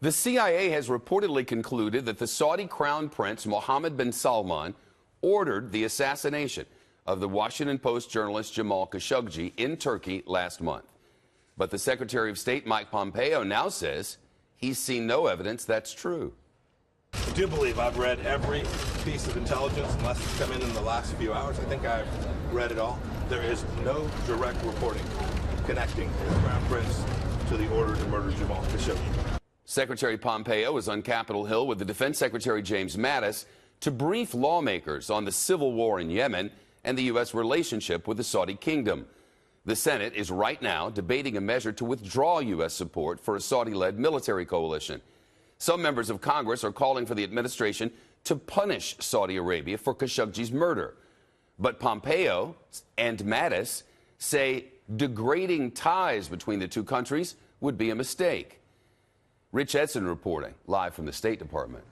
The CIA has reportedly concluded that the Saudi Crown Prince Mohammed bin Salman ordered the assassination of the Washington Post journalist Jamal Khashoggi in Turkey last month. But the Secretary of State Mike Pompeo now says he's seen no evidence that's true. I do believe I've read every piece of intelligence, unless it's come in the last few hours. I think I've read it all. There is no direct reporting connecting the Crown Prince to the order to murder Jamal Khashoggi. Secretary Pompeo was on Capitol Hill with the Defense Secretary James Mattis to brief lawmakers on the civil war in Yemen and the U.S. relationship with the Saudi kingdom. The Senate is right now debating a measure to withdraw U.S. support for a Saudi-led military coalition. Some members of Congress are calling for the administration to punish Saudi Arabia for Khashoggi's murder. But Pompeo and Mattis say degrading ties between the two countries would be a mistake. Rich Edson reporting live from the State Department.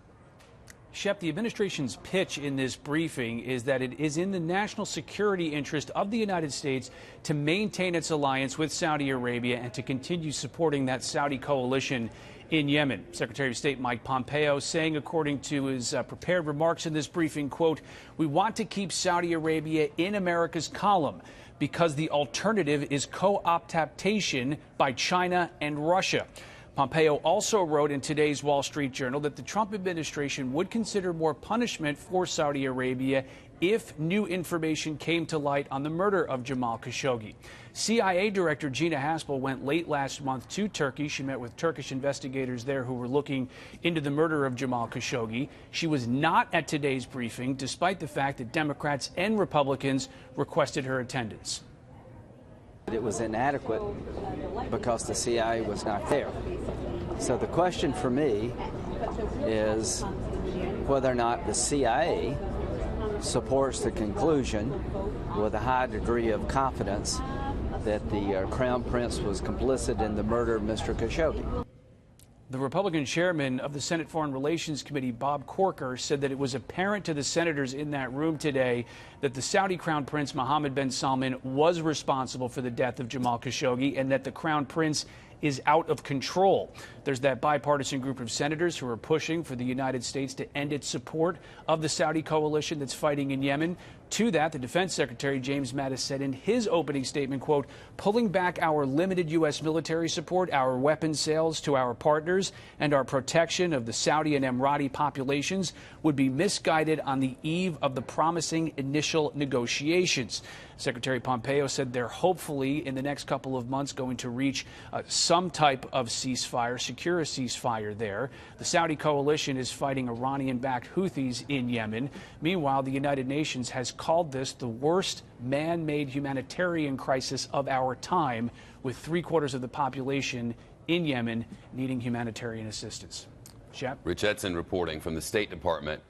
Shep, the administration's pitch in this briefing is that it is in the national security interest of the United States to maintain its alliance with Saudi Arabia and to continue supporting that Saudi coalition in Yemen. Secretary of State Mike Pompeo saying, according to his prepared remarks in this briefing, quote, "We want to keep Saudi Arabia in America's column because the alternative is co-optation by China and Russia." Pompeo also wrote in today's Wall Street Journal that the Trump administration would consider more punishment for Saudi Arabia if new information came to light on the murder of Jamal Khashoggi. CIA Director Haspel went late last month to Turkey. She met with Turkish investigators there who were looking into the murder of Jamal Khashoggi. She was not at today's briefing, despite the fact that Democrats and Republicans requested her attendance. It was inadequate because the CIA was not there. So the question for me is whether or not the CIA supports the conclusion with a high degree of confidence that the Crown Prince was complicit in the murder of Mr. Khashoggi. The Republican chairman of the Senate Foreign Relations Committee, Bob Corker, said that it was apparent to the senators in that room today that the Saudi Crown Prince Mohammed bin Salman was responsible for the death of Jamal Khashoggi and that the Crown Prince is out of control. There's that bipartisan group of senators who are pushing for the United States to end its support of the Saudi coalition that's fighting in Yemen. To that, the Defense Secretary James Mattis said in his opening statement, quote, "Pulling back our limited U.S. military support, our weapons sales to our partners, and our protection of the Saudi and Emirati populations would be misguided on the eve of the promising initial negotiations." Secretary Pompeo said they're hopefully in the next couple of months going to reach some type of ceasefire, secure a ceasefire there. The Saudi coalition is fighting Iranian-backed Houthis in Yemen. Meanwhile, the United Nations has called this the worst man-made humanitarian crisis of our time, with 3/4 of the population in Yemen needing humanitarian assistance. Shep? Rich Edson reporting from the State Department.